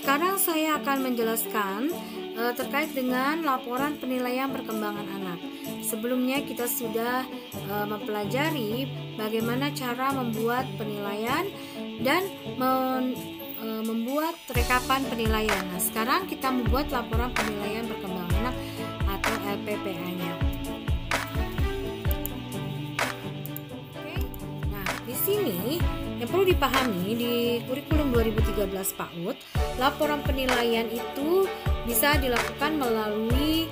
sekarang saya akan menjelaskan terkait dengan laporan penilaian perkembangan anak. Sebelumnya kita sudah mempelajari bagaimana cara membuat penilaian dan membuat rekapan penilaian. Nah, sekarang kita membuat laporan penilaian perkembangan anak atau LPPA-nya. Oke. Nah, di sini yang perlu dipahami di kurikulum 2013 PAUD, laporan penilaian itu bisa dilakukan melalui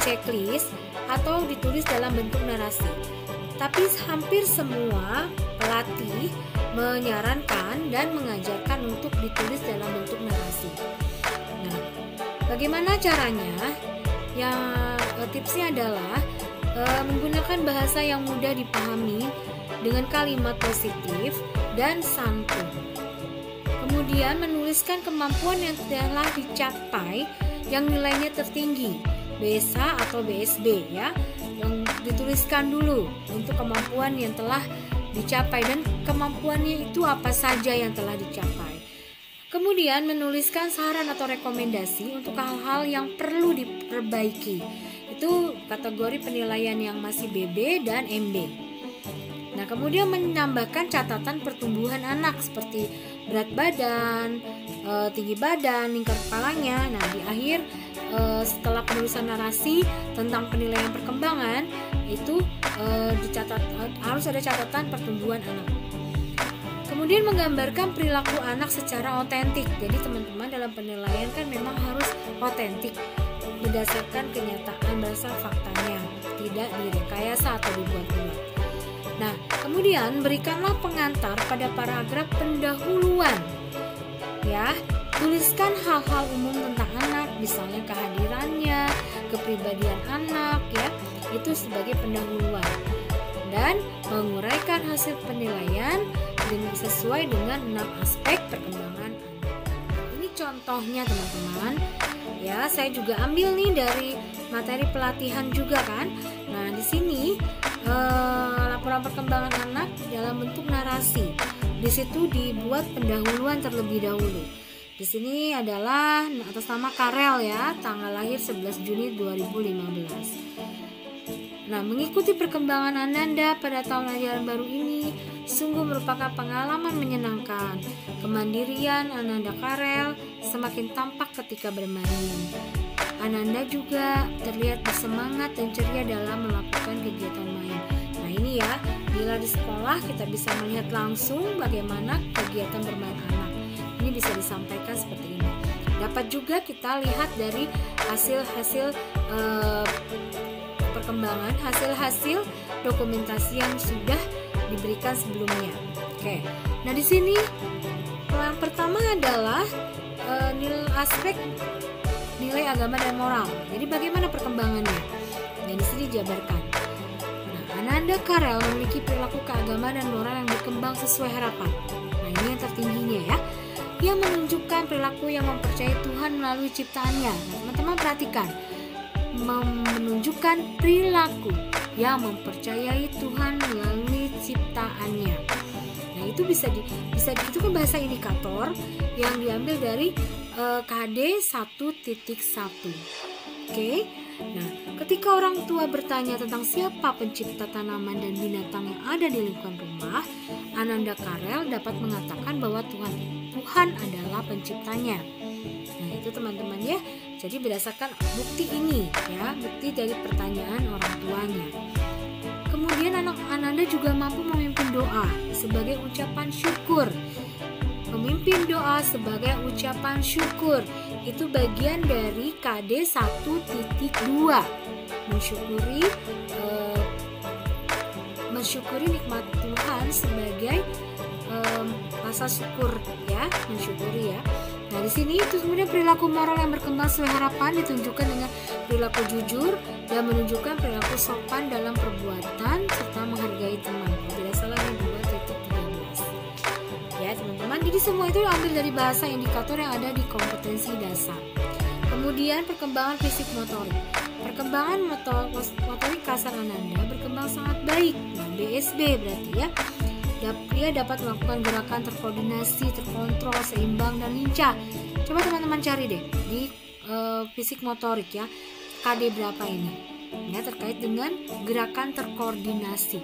checklist atau ditulis dalam bentuk narasi. Tapi hampir semua pelatih menyarankan dan mengajarkan untuk ditulis dalam bentuk narasi. Nah, bagaimana caranya? Tipsnya adalah menggunakan bahasa yang mudah dipahami dengan kalimat positif dan santun. Kemudian menuliskan kemampuan yang telah dicapai yang nilainya tertinggi, BSA atau BSB ya, yang dituliskan dulu untuk kemampuan yang telah dicapai dan kemampuannya itu apa saja yang telah dicapai. Kemudian menuliskan saran atau rekomendasi untuk hal-hal yang perlu diperbaiki. Itu kategori penilaian yang masih BB dan MB. Nah, kemudian menambahkan catatan pertumbuhan anak seperti berat badan, tinggi badan, lingkar kepalanya. Nah, di akhir setelah penulisan narasi tentang penilaian perkembangan itu dicatat, harus ada catatan pertumbuhan anak. Kemudian menggambarkan perilaku anak secara otentik. Jadi teman-teman dalam penilaian kan memang harus otentik berdasarkan kenyataan berdasar faktanya, tidak direkayasa atau dibuat-buat. Nah, kemudian berikanlah pengantar pada paragraf pendahuluan. Ya, tuliskan hal-hal umum tentang anak, misalnya kehadirannya, kepribadian anak, ya, itu sebagai pendahuluan. Dan menguraikan hasil penilaian sesuai dengan 6 aspek perkembangan anak. Ini contohnya teman-teman. Ya, saya juga ambil nih dari materi pelatihan juga kan. Nah, di sini laporan perkembangan anak dalam bentuk narasi. Di situ dibuat pendahuluan terlebih dahulu. Di sini adalah atas nama Karel ya, tanggal lahir 11 Juni 2015. Nah, mengikuti perkembangan Ananda pada tahun ajaran baru ini sungguh merupakan pengalaman menyenangkan. Kemandirian Ananda Karel semakin tampak ketika bermain. Ananda juga terlihat bersemangat dan ceria dalam melakukan kegiatan main. Nah, ini ya, bila di sekolah kita bisa melihat langsung bagaimana kegiatan bermain anak. Ini bisa disampaikan seperti ini. Dapat juga kita lihat dari hasil-hasil perkembangan, hasil-hasil dokumentasi yang sudah diberikan sebelumnya. Oke. Nah, di sini yang pertama adalah aspek nilai agama dan moral. Jadi bagaimana perkembangannya? Dan di sini dijabarkan. Nah, Ananda Karel memiliki perilaku keagamaan dan moral yang berkembang sesuai harapan. Nah, ini yang tertingginya ya. Ia menunjukkan perilaku yang mempercayai Tuhan melalui ciptaannya. Nah, teman-teman perhatikan. Menunjukkan perilaku yang mempercayai Tuhan melalui ciptaannya. Nah, itu itu kan bahasa indikator yang diambil dari KD 1.1. Oke. Nah, ketika orang tua bertanya tentang siapa pencipta tanaman dan binatang yang ada di lingkungan rumah, Ananda Karel dapat mengatakan bahwa Tuhan adalah penciptanya. Nah, itu teman-teman ya. Jadi berdasarkan bukti ini ya, bukti dari pertanyaan orang tuanya. Kemudian anak Ananda juga mampu memimpin doa sebagai ucapan syukur. Memimpin doa sebagai ucapan syukur itu bagian dari KD 1.2. Mensyukuri nikmat Tuhan sebagai rasa syukur ya, mensyukuri ya. Nah, di sini itu kemudian perilaku moral yang berkembang sesuai harapan ditunjukkan dengan perilaku jujur dan menunjukkan perilaku sopan dalam perbuatan serta menghargai teman. Tidak salah ini 2.13. Ya, teman-teman. Jadi semua itu ambil dari bahasa indikator yang ada di kompetensi dasar. Kemudian perkembangan fisik motorik. Perkembangan motorik kasar Ananda berkembang sangat baik. Nah, BSB berarti ya. Dia dapat melakukan gerakan terkoordinasi, terkontrol, seimbang, dan lincah. Coba teman-teman cari deh di fisik motorik ya, KD berapa ini ya, terkait dengan gerakan terkoordinasi.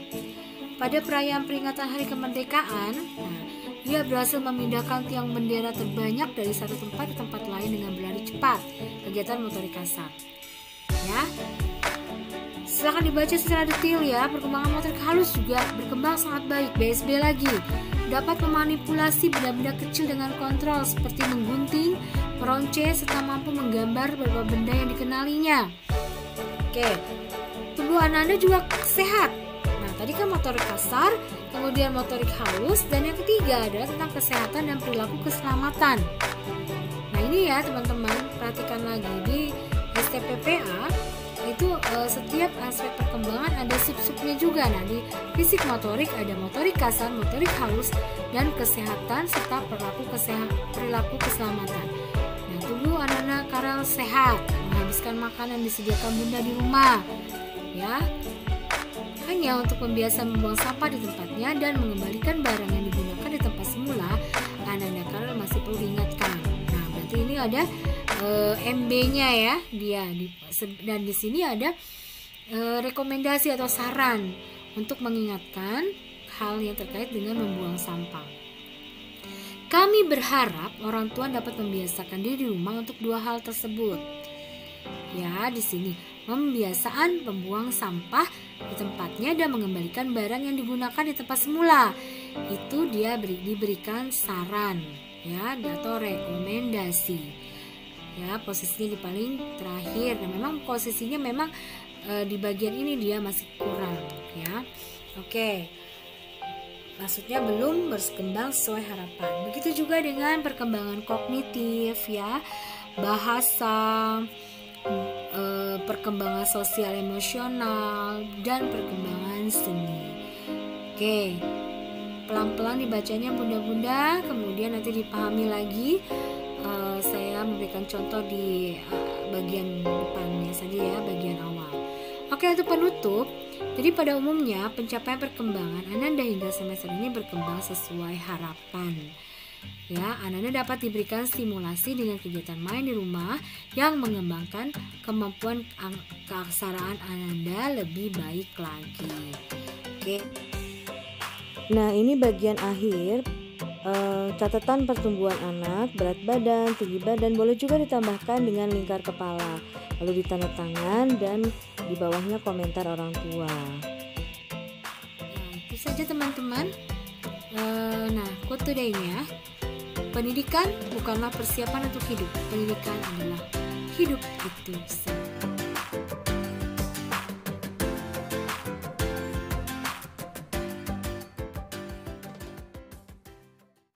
Pada perayaan peringatan Hari Kemerdekaan, ia berhasil memindahkan tiang bendera terbanyak dari satu tempat ke tempat lain dengan berlari cepat, kegiatan motorik kasar ya. Silahkan dibaca secara detail ya. Perkembangan motorik halus juga berkembang sangat baik. BSB lagi dapat memanipulasi benda-benda kecil dengan kontrol seperti menggunting, meronce, serta mampu menggambar beberapa benda yang dikenalinya. Oke, tubuh Ananda juga sehat. Nah, tadi kan motorik kasar, kemudian motorik halus, dan yang ketiga adalah tentang kesehatan dan perilaku keselamatan. Nah, ini ya teman-teman, perhatikan lagi di STPPA itu setiap aspek perkembangan ada sub-subnya juga. Nah, di fisik motorik ada motorik kasar, motorik halus, dan kesehatan serta perilaku keselamatan. Nah, tubuh anak-anak Karel sehat, menghabiskan makanan disediakan bunda di rumah ya, hanya untuk membiasakan membuang sampah di tempatnya dan mengembalikan barang yang digunakan di tempat semula. Anak-anak Karel masih perlu diingatkan. Nah, berarti ini ada MB-nya ya dia dan di sini ada rekomendasi atau saran untuk mengingatkan hal yang terkait dengan membuang sampah. Kami berharap orang tua dapat membiasakan diri di rumah untuk dua hal tersebut. Ya, di sini pembiasaan membuang sampah di tempatnya dan mengembalikan barang yang digunakan di tempat semula. Itu dia diberikan saran ya atau rekomendasi. Ya, posisinya di paling terakhir. Nah, memang posisinya memang di bagian ini dia masih kurang ya. Oke. Maksudnya belum berkembang sesuai harapan. Begitu juga dengan perkembangan kognitif ya, bahasa, perkembangan sosial emosional, dan perkembangan seni. Oke. Pelan-pelan dibacanya bunda-bunda, kemudian nanti dipahami lagi. Saya memberikan contoh di bagian depannya saja ya, bagian awal. Oke, untuk penutup, jadi pada umumnya pencapaian perkembangan Ananda hingga semester ini berkembang sesuai harapan. Ya, Ananda dapat diberikan stimulasi dengan kegiatan main di rumah yang mengembangkan kemampuan keaksaraan Ananda lebih baik lagi. Oke. Nah, ini bagian akhir. Catatan pertumbuhan anak, berat badan, tinggi badan boleh juga ditambahkan dengan lingkar kepala, lalu ditanda tangan dan di bawahnya komentar orang tua. Nah, itu saja teman-teman. Nah, quote today-nya, pendidikan bukanlah persiapan untuk hidup, pendidikan adalah hidup itu sendiri.